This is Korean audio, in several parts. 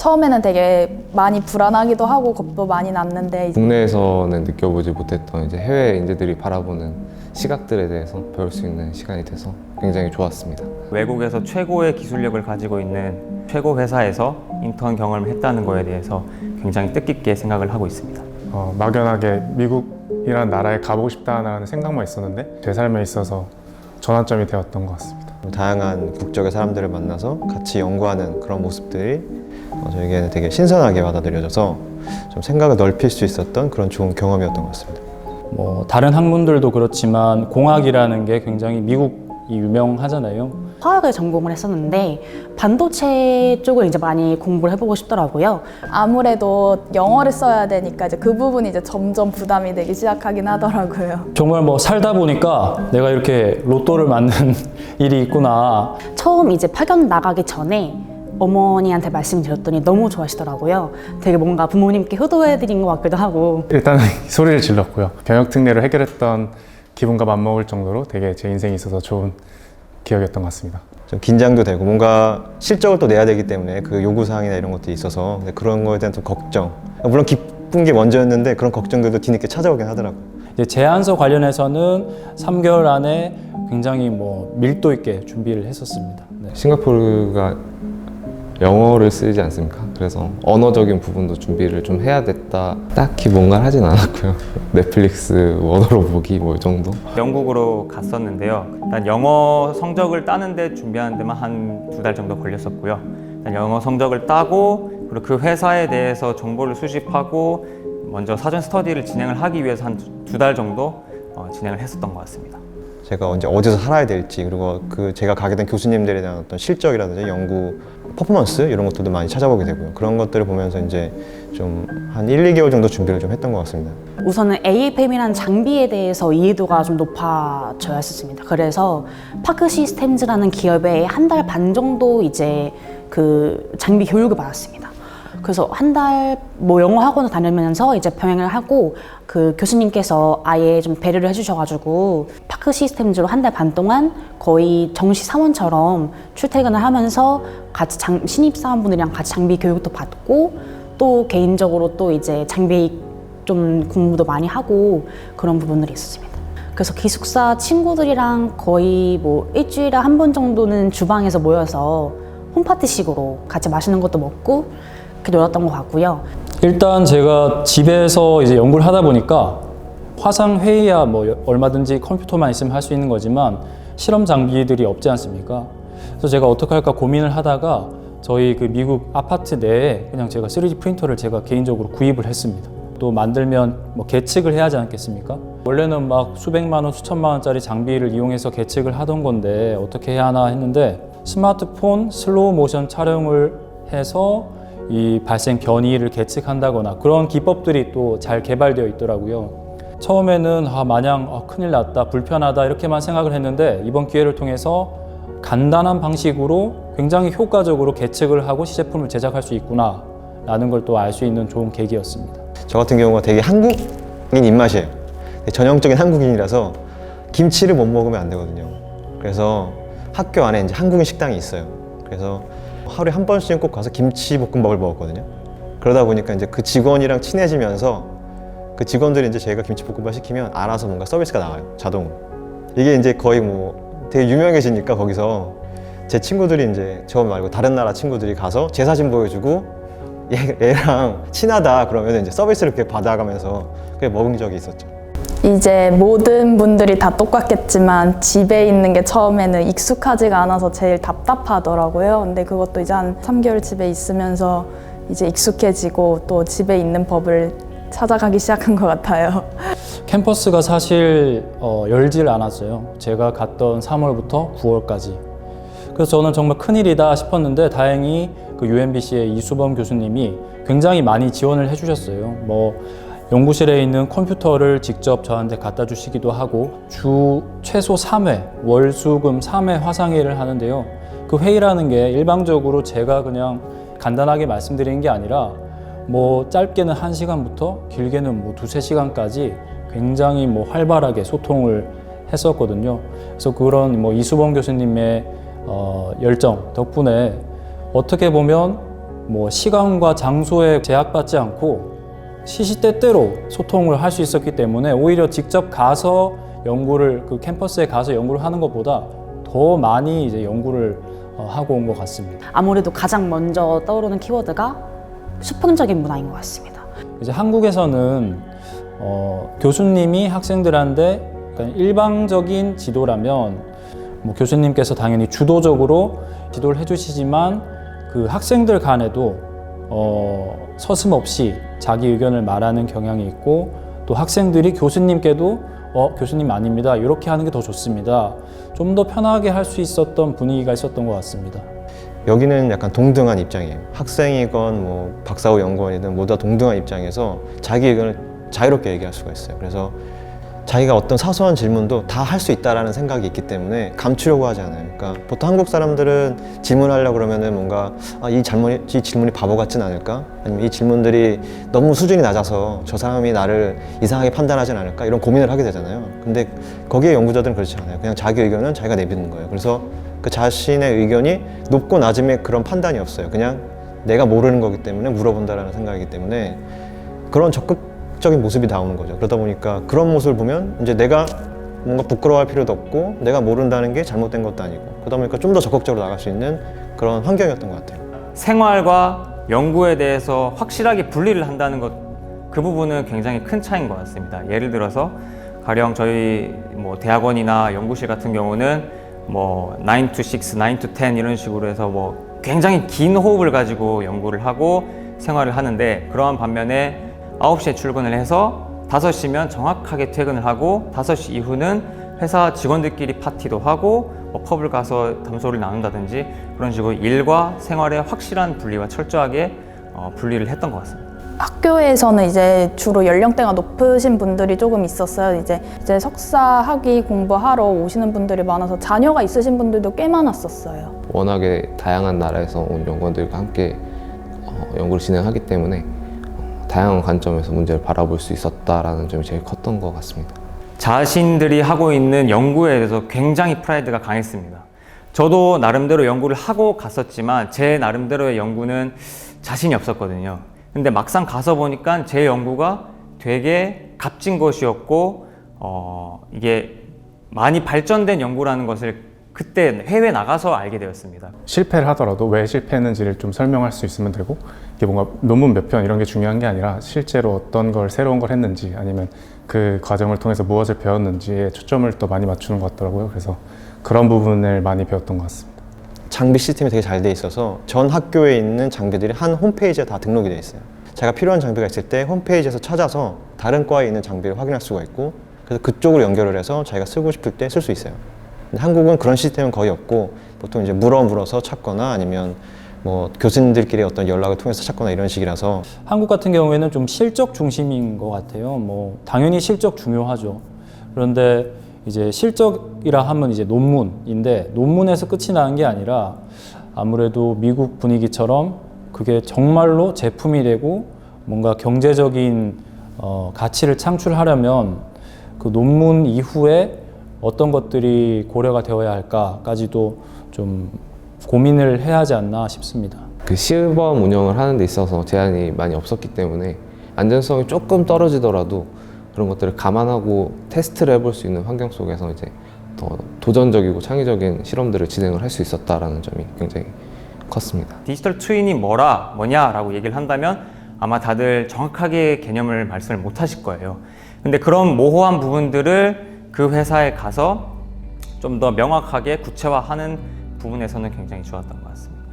처음에는 되게 많이 불안하기도 하고 겁도 많이 났는데 국내에서는 느껴보지 못했던 이제 해외인재들이 바라보는 시각들에 대해서 배울 수 있는 시간이 돼서 굉장히 좋았습니다. 외국에서 최고의 기술력을 가지고 있는 최고 회사에서 인턴 경험을 했다는 거에 대해서 굉장히 뜻깊게 생각을 하고 있습니다. 막연하게 미국이라는 나라에 가보고 싶다는 생각만 있었는데 제 삶에 있어서 전환점이 되었던 것 같습니다. 다양한 국적의 사람들을 만나서 같이 연구하는 그런 모습들이 저에게는 되게 신선하게 받아들여져서 좀 생각을 넓힐 수 있었던 그런 좋은 경험이었던 것 같습니다. 다른 학문들도 그렇지만 공학이라는 게 굉장히 미국이 유명하잖아요. 화학을 전공을 했었는데 반도체 쪽을 이제 많이 공부를 해보고 싶더라고요. 아무래도 영어를 써야 되니까 이제 그 부분이 이제 점점 부담이 되기 시작하긴 하더라고요. 정말 살다 보니까 내가 이렇게 로또를 맞는 일이 있구나. 처음 이제 파견 나가기 전에 어머니한테 말씀드렸더니 너무 좋아하시더라고요. 되게 뭔가 부모님께 효도해드린 것 같기도 하고. 일단은 소리를 질렀고요. 병역 특례를 해결했던 기분과 맞먹을 정도로 되게 제 인생에 있어서 좋은 기억이었던 것 같습니다. 좀 긴장도 되고 뭔가 실적을 또 내야 되기 때문에 그 요구사항이나 이런 것들이 있어서 그런 거에 대한 좀 걱정, 물론 기쁜 게 먼저였는데 그런 걱정들도 뒤늦게 찾아오긴 하더라고요. 이제 제안서 관련해서는 3개월 안에 굉장히 밀도 있게 준비를 했었습니다. 네. 싱가포르가 영어를 쓰지 않습니까? 그래서 언어적인 부분도 준비를 좀 해야 됐다. 딱히 뭔가를 하진 않았고요. 넷플릭스 원어로 보기 이 정도? 영국으로 갔었는데요. 일단 영어 성적을 따는데 준비하는 데만 한 2달 정도 걸렸었고요. 일단 영어 성적을 따고 그리고 그 회사에 대해서 정보를 수집하고 먼저 사전 스터디를 진행을 하기 위해서 한 2달 정도 진행을 했었던 것 같습니다. 제가 언제 어디서 살아야 될지 그리고 제가 가게 된 교수님들에 대한 어떤 실적이라든지 연구 퍼포먼스 이런 것들도 많이 찾아보게 되고요. 그런 것들을 보면서 이제 좀 한 1, 2개월 정도 준비를 좀 했던 것 같습니다. 우선은 AFM이라는 장비에 대해서 이해도가 좀 높아져야 했었습니다. 그래서 파크 시스템즈라는 기업에 한 달 반 정도 이제 그 장비 교육을 받았습니다. 그래서 한 달 영어 학원을 다니면서 이제 병행을 하고 그 교수님께서 아예 좀 배려를 해주셔가지고 파크 시스템즈로 한 달 반 동안 거의 정시 사원처럼 출퇴근을 하면서 같이 신입 사원분들이랑 같이 장비 교육도 받고 또 개인적으로 또 이제 장비 좀 공부도 많이 하고 그런 부분들이 있었습니다. 그래서 기숙사 친구들이랑 거의 일주일에 한 번 정도는 주방에서 모여서 홈파티식으로 같이 맛있는 것도 먹고 이렇게 놀았던 것 같고요. 일단 제가 집에서 이제 연구를 하다 보니까 화상 회의야 얼마든지 컴퓨터만 있으면 할 수 있는 거지만 실험 장비들이 없지 않습니까? 그래서 제가 어떻게 할까 고민을 하다가 저희 그 미국 아파트 내에 그냥 제가 3D 프린터를 제가 개인적으로 구입을 했습니다. 또 만들면 계측을 해야 하지 않겠습니까? 원래는 수백만 원, 수천만 원짜리 장비를 이용해서 계측을 하던 건데 어떻게 해야 하나 했는데 스마트폰 슬로우 모션 촬영을 해서 이 발생 변이를 계측한다거나 그런 기법들이 또 잘 개발되어 있더라고요. 처음에는 마냥 큰일 났다, 불편하다 이렇게만 생각을 했는데 이번 기회를 통해서 간단한 방식으로 굉장히 효과적으로 계측을 하고 시제품을 제작할 수 있구나 라는 걸 또 알 수 있는 좋은 계기였습니다. 저 같은 경우가 되게 한국인 입맛이에요. 전형적인 한국인이라서 김치를 못 먹으면 안 되거든요. 그래서 학교 안에 이제 한국인 식당이 있어요. 그래서 하루에 한 번씩은 꼭 가서 김치볶음밥을 먹었거든요. 그러다 보니까 이제 그 직원이랑 친해지면서 그 직원들이 이제 제가 김치볶음밥 시키면 알아서 뭔가 서비스가 나와요, 자동으로. 이게 이제 거의 되게 유명해지니까 거기서 제 친구들이 이제 저 말고 다른 나라 친구들이 가서 제 사진 보여주고 얘랑 친하다 그러면 이제 서비스를 이렇게 받아가면서 그게 먹은 적이 있었죠. 이제 모든 분들이 다 똑같겠지만 집에 있는 게 처음에는 익숙하지가 않아서 제일 답답하더라고요. 근데 그것도 이제 한 3개월 집에 있으면서 이제 익숙해지고 또 집에 있는 법을 찾아가기 시작한 것 같아요. 캠퍼스가 사실 열질 않았어요. 제가 갔던 3월부터 9월까지. 그래서 저는 정말 큰일이다 싶었는데 다행히 그 UMBC의 이수범 교수님이 굉장히 많이 지원을 해주셨어요. 연구실에 있는 컴퓨터를 직접 저한테 갖다 주시기도 하고 주 최소 3회, 월, 수, 금 3회 화상회의를 하는데요. 그 회의라는 게 일방적으로 제가 그냥 간단하게 말씀드리는 게 아니라 짧게는 1시간부터 길게는 2~3시간까지 굉장히 활발하게 소통을 했었거든요. 그래서 그런 이수범 교수님의 열정 덕분에 어떻게 보면 뭐 시간과 장소에 제약받지 않고 시시때때로 소통을 할 수 있었기 때문에 오히려 직접 가서 연구를 그 캠퍼스에 가서 연구를 하는 것보다 더 많이 이제 연구를 하고 온 것 같습니다. 아무래도 가장 먼저 떠오르는 키워드가 수평적인 문화인 것 같습니다. 이제 한국에서는 교수님이 학생들한테 그러니까 일방적인 지도라면 뭐 교수님께서 당연히 주도적으로 지도를 해주시지만 그 학생들 간에도 서슴없이 자기 의견을 말하는 경향이 있고 또 학생들이 교수님께도 교수님 아닙니다. 이렇게 하는 게 더 좋습니다. 좀 더 편하게 할 수 있었던 분위기가 있었던 것 같습니다. 여기는 약간 동등한 입장이에요. 학생이건 뭐 박사후 연구원이든 모두 다 동등한 입장에서 자기 의견을 자유롭게 얘기할 수가 있어요. 그래서 자기가 어떤 사소한 질문도 다 할 수 있다라는 생각이 있기 때문에 감추려고 하지 않아요. 그러니까 보통 한국 사람들은 질문하려고 그러면은 뭔가 이 질문이 바보 같진 않을까? 아니면 이 질문들이 너무 수준이 낮아서 저 사람이 나를 이상하게 판단하진 않을까? 이런 고민을 하게 되잖아요. 근데 거기에 연구자들은 그렇지 않아요. 그냥 자기 의견은 자기가 내비두는 거예요. 그래서 그 자신의 의견이 높고 낮음의 그런 판단이 없어요. 그냥 내가 모르는 거기 때문에 물어본다라는 생각이기 때문에 그런 적극적인 모습이 나오는 거죠. 그러다 보니까 그런 모습을 보면 이제 내가 뭔가 부끄러워할 필요도 없고 내가 모른다는 게 잘못된 것도 아니고 그러다 보니까 좀 더 적극적으로 나갈 수 있는 그런 환경이었던 것 같아요. 생활과 연구에 대해서 확실하게 분리를 한다는 것, 그 부분은 굉장히 큰 차이인 것 같습니다. 예를 들어서 가령 저희 뭐 대학원이나 연구실 같은 경우는 뭐 9 to 6, 9 to 10 이런 식으로 해서 뭐 굉장히 긴 호흡을 가지고 연구를 하고 생활을 하는데, 그러한 반면에 9시에 출근을 해서 5시면 정확하게 퇴근을 하고 5시 이후는 회사 직원들끼리 파티도 하고 뭐 펍을 가서 담소를 나눈다든지 그런 식으로 일과 생활의 확실한 분리와 철저하게 분리를 했던 것 같습니다. 학교에서는 이제 주로 연령대가 높으신 분들이 조금 있었어요. 이제 석사 학위 공부하러 오시는 분들이 많아서 자녀가 있으신 분들도 꽤 많았었어요. 워낙에 다양한 나라에서 온 연구원들과 함께 연구를 진행하기 때문에 다양한 관점에서 문제를 바라볼 수 있었다라는 점이 제일 컸던 것 같습니다. 자신들이 하고 있는 연구에 대해서 굉장히 프라이드가 강했습니다. 저도 나름대로 연구를 하고 갔었지만 제 나름대로의 연구는 자신이 없었거든요. 근데 막상 가서 보니까 제 연구가 되게 값진 것이었고 이게 많이 발전된 연구라는 것을 그때 해외 나가서 알게 되었습니다. 실패를 하더라도 왜 실패했는지를 좀 설명할 수 있으면 되고, 이게 뭔가 논문 몇 편 이런 게 중요한 게 아니라 실제로 어떤 걸 새로운 걸 했는지 아니면 그 과정을 통해서 무엇을 배웠는지에 초점을 또 많이 맞추는 것 같더라고요. 그래서 그런 부분을 많이 배웠던 것 같습니다. 장비 시스템이 되게 잘 돼 있어서 전 학교에 있는 장비들이 한 홈페이지에 다 등록이 돼 있어요. 제가 필요한 장비가 있을 때 홈페이지에서 찾아서 다른 과에 있는 장비를 확인할 수가 있고, 그래서 그쪽으로 연결을 해서 자기가 쓰고 싶을 때 쓸 수 있어요. 근데 한국은 그런 시스템은 거의 없고 보통 이제 물어서 찾거나 아니면 뭐 교수님들끼리 어떤 연락을 통해서 찾거나 이런 식이라서. 한국 같은 경우에는 좀 실적 중심인 것 같아요. 뭐 당연히 실적 중요하죠. 그런데 이제 실적이라 하면 이제 논문인데 논문에서 끝이 나는 게 아니라 아무래도 미국 분위기처럼 그게 정말로 제품이 되고 뭔가 경제적인 가치를 창출하려면 그 논문 이후에 어떤 것들이 고려가 되어야 할까까지도 좀 고민을 해야 하지 않나 싶습니다. 그 시범 운영을 하는 데 있어서 제한이 많이 없었기 때문에 안전성이 조금 떨어지더라도 그런 것들을 감안하고 테스트를 해볼 수 있는 환경 속에서 이제 더 도전적이고 창의적인 실험들을 진행을 할 수 있었다라는 점이 굉장히 컸습니다. 디지털 트윈이 뭐냐라고 얘기를 한다면 아마 다들 정확하게 개념을 말씀을 못 하실 거예요. 근데 그런 모호한 부분들을 그 회사에 가서 좀 더 명확하게 구체화하는 부분에서는 굉장히 좋았던 것 같습니다.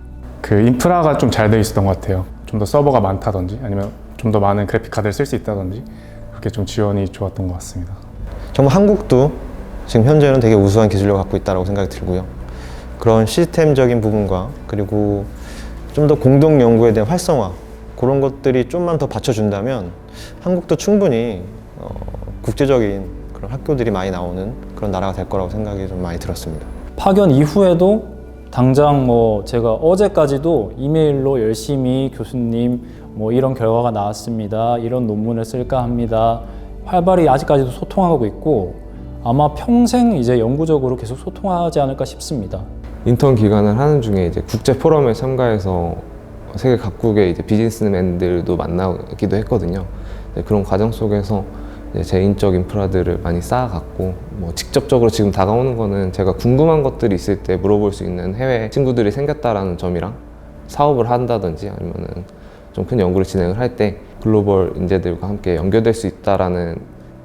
그 인프라가 좀 잘 돼 있었던 것 같아요. 좀 더 서버가 많다든지 아니면 좀 더 많은 그래픽 카드를 쓸 수 있다든지 그렇게 좀 지원이 좋았던 것 같습니다. 정말 한국도 지금 현재는 되게 우수한 기술력을 갖고 있다고 생각이 들고요. 그런 시스템적인 부분과 그리고 좀 더 공동 연구에 대한 활성화, 그런 것들이 좀만 더 받쳐준다면 한국도 충분히 국제적인 그런 학교들이 많이 나오는 그런 나라가 될 거라고 생각이 좀 많이 들었습니다. 파견 이후에도 당장 뭐 제가 어제까지도 이메일로 열심히 교수님 뭐 이런 결과가 나왔습니다. 이런 논문을 쓸까 합니다. 활발히 아직까지도 소통하고 있고 아마 평생 이제 영구적으로 계속 소통하지 않을까 싶습니다. 인턴 기간을 하는 중에 이제 국제 포럼에 참가해서 세계 각국의 이제 비즈니스맨들도 만나기도 했거든요. 네, 그런 과정 속에서 이제 제 인적 인프라들을 많이 쌓아갔고, 뭐 직접적으로 지금 다가오는 거는 제가 궁금한 것들이 있을 때 물어볼 수 있는 해외 친구들이 생겼다라는 점이랑, 사업을 한다든지 아니면은 좀 큰 연구를 진행을 할 때 글로벌 인재들과 함께 연결될 수 있다라는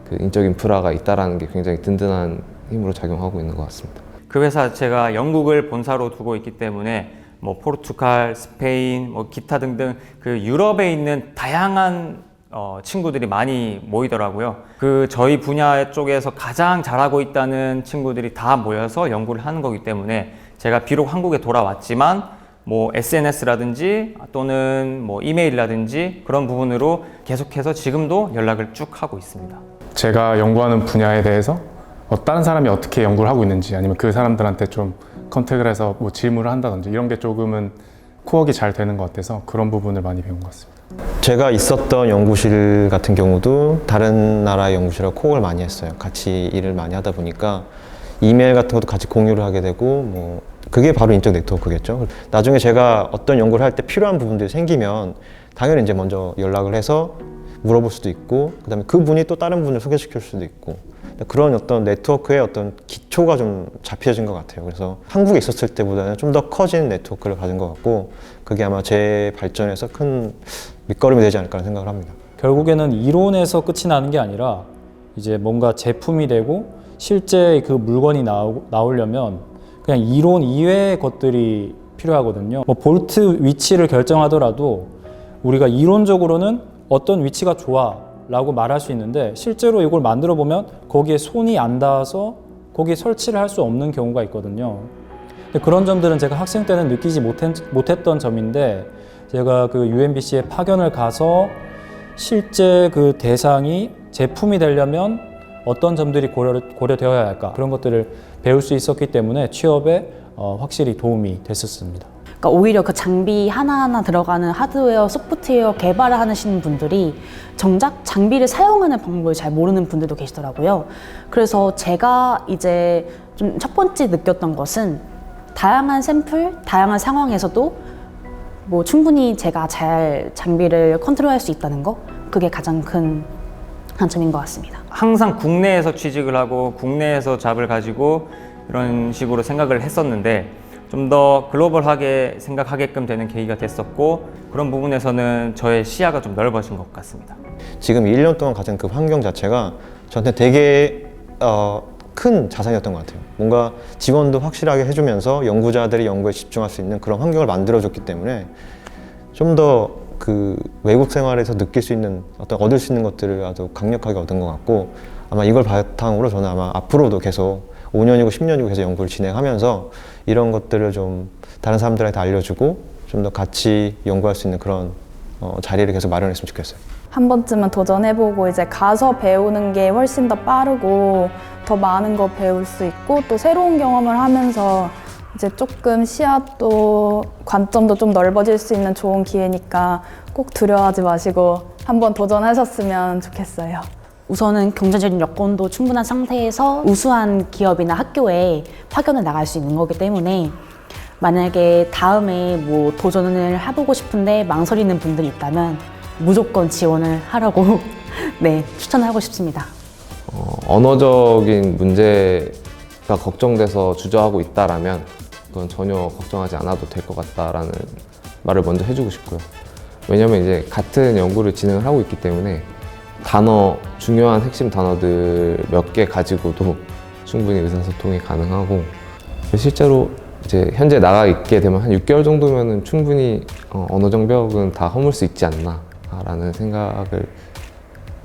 그 인적 인프라가 있다라는 게 굉장히 든든한 힘으로 작용하고 있는 것 같습니다. 그 회사 자체가 영국을 본사로 두고 있기 때문에 뭐 포르투갈, 스페인, 뭐 기타 등등 그 유럽에 있는 다양한 친구들이 많이 모이더라고요. 그 저희 분야 쪽에서 가장 잘하고 있다는 친구들이 다 모여서 연구를 하는 거기 때문에 제가 비록 한국에 돌아왔지만 뭐 SNS라든지 또는 뭐 이메일이라든지 그런 부분으로 계속해서 지금도 연락을 쭉 하고 있습니다. 제가 연구하는 분야에 대해서 다른 사람이 어떻게 연구를 하고 있는지, 아니면 그 사람들한테 좀 컨택을 해서 뭐 질문을 한다든지 이런 게 조금은 코어가 잘 되는 것 같아서 그런 부분을 많이 배운 것 같습니다. 제가 있었던 연구실 같은 경우도 다른 나라의 연구실하고 코어를 많이 했어요. 같이 일을 많이 하다 보니까 이메일 같은 것도 같이 공유를 하게 되고, 뭐 그게 바로 인적 네트워크겠죠. 나중에 제가 어떤 연구를 할 때 필요한 부분들이 생기면 당연히 이제 먼저 연락을 해서 물어볼 수도 있고, 그다음에 그분이 또 다른 분을 소개시킬 수도 있고, 그런 어떤 네트워크의 어떤 기초가 좀 잡혀진 것 같아요. 그래서 한국에 있었을 때보다는 좀 더 커진 네트워크를 가진 것 같고, 그게 아마 제 발전에서 큰 밑거름이 되지 않을까 생각을 합니다. 결국에는 이론에서 끝이 나는 게 아니라 이제 뭔가 제품이 되고 실제 그 물건이 나오려면 그냥 이론 이외의 것들이 필요하거든요. 뭐 볼트 위치를 결정하더라도 우리가 이론적으로는 어떤 위치가 좋아 라고 말할 수 있는데, 실제로 이걸 만들어 보면 거기에 손이 안 닿아서 거기에 설치를 할 수 없는 경우가 있거든요. 근데 그런 점들은 제가 학생 때는 느끼지 못했던 점인데, 제가 그 UMBC에 파견을 가서 실제 그 대상이 제품이 되려면 어떤 점들이 고려되어야 할까, 그런 것들을 배울 수 있었기 때문에 취업에 확실히 도움이 됐었습니다. 그러니까 오히려 그 장비 하나하나 들어가는 하드웨어, 소프트웨어 개발을 하시는 분들이 정작 장비를 사용하는 방법을 잘 모르는 분들도 계시더라고요. 그래서 제가 이제 좀 첫 번째 느꼈던 것은 다양한 샘플, 다양한 상황에서도 뭐 충분히 제가 잘 장비를 컨트롤할 수 있다는 거, 그게 가장 큰 장점인 것 같습니다. 항상 국내에서 취직을 하고 국내에서 잡을 가지고 이런 식으로 생각을 했었는데, 좀 더 글로벌하게 생각하게끔 되는 계기가 됐었고, 그런 부분에서는 저의 시야가 좀 넓어진 것 같습니다. 지금 1년 동안 가진 그 환경 자체가 저한테 되게 큰 자산이었던 것 같아요. 뭔가 지원도 확실하게 해주면서 연구자들이 연구에 집중할 수 있는 그런 환경을 만들어줬기 때문에 좀 더 그 외국 생활에서 느낄 수 있는 얻을 수 있는 것들을 아주 강력하게 얻은 것 같고, 아마 이걸 바탕으로 저는 아마 앞으로도 계속 5년이고 10년이고 계속 연구를 진행하면서 이런 것들을 좀 다른 사람들한테 알려주고 좀 더 같이 연구할 수 있는 그런 자리를 계속 마련했으면 좋겠어요. 한 번쯤은 도전해보고 이제 가서 배우는 게 훨씬 더 빠르고 더 많은 거 배울 수 있고, 또 새로운 경험을 하면서 이제 조금 시야도 관점도 좀 넓어질 수 있는 좋은 기회니까 꼭 두려워하지 마시고 한번 도전하셨으면 좋겠어요. 우선은 경제적인 여건도 충분한 상태에서 우수한 기업이나 학교에 파견을 나갈 수 있는 거기 때문에, 만약에 다음에 뭐 도전을 해보고 싶은데 망설이는 분들이 있다면 무조건 지원을 하라고 네, 추천하고 싶습니다. 언어적인 문제가 걱정돼서 주저하고 있다라면 그건 전혀 걱정하지 않아도 될 것 같다라는 말을 먼저 해주고 싶고요. 왜냐면 이제 같은 연구를 진행을 하고 있기 때문에 중요한 핵심 단어들 몇 개 가지고도 충분히 의사소통이 가능하고, 실제로 이제 현재 나가 있게 되면 한 6개월 정도면은 충분히 언어 장벽은 다 허물 수 있지 않나라는 생각을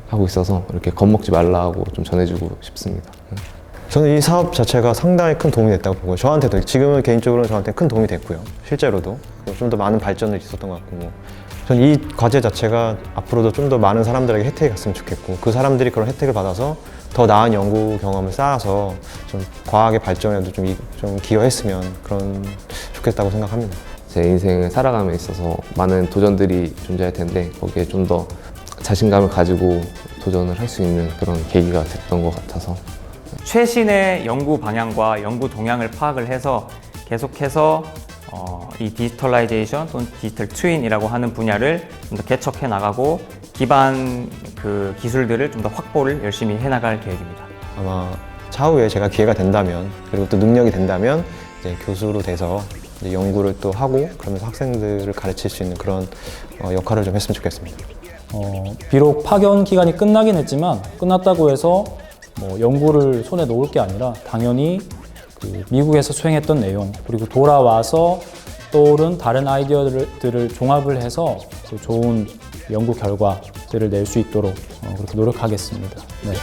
하고 있어서 이렇게 겁먹지 말라고 좀 전해주고 싶습니다. 저는 이 사업 자체가 상당히 큰 도움이 됐다고 보고요. 저한테도, 지금은 개인적으로는 저한테 큰 도움이 됐고요. 실제로도 좀 더 많은 발전이 있었던 것 같고, 저는 이 과제 자체가 앞으로도 좀 더 많은 사람들에게 혜택이 갔으면 좋겠고, 그 사람들이 그런 혜택을 받아서 더 나은 연구 경험을 쌓아서 좀 과학의 발전에도 좀 기여했으면 좋겠다고 생각합니다. 제 인생을 살아감에 있어서 많은 도전들이 존재할 텐데 거기에 좀 더 자신감을 가지고 도전을 할 수 있는 그런 계기가 됐던 것 같아서, 최신의 연구 방향과 연구 동향을 파악을 해서 계속해서 이 디지털라이제이션 또는 디지털 트윈이라고 하는 분야를 좀 더 개척해 나가고 기반 그 기술들을 좀 더 확보를 열심히 해 나갈 계획입니다. 아마 차후에 제가 기회가 된다면 그리고 또 능력이 된다면 이제 교수로 돼서 이제 연구를 또 하고 그러면서 학생들을 가르칠 수 있는 그런 역할을 좀 했으면 좋겠습니다. 비록 파견 기간이 끝나긴 했지만 끝났다고 해서 뭐 연구를 손에 놓을 게 아니라 당연히 그 미국에서 수행했던 내용 그리고 돌아와서 떠오른 다른 아이디어들을 종합을 해서 그 좋은 연구 결과들을 낼 수 있도록 그렇게 노력하겠습니다. 네.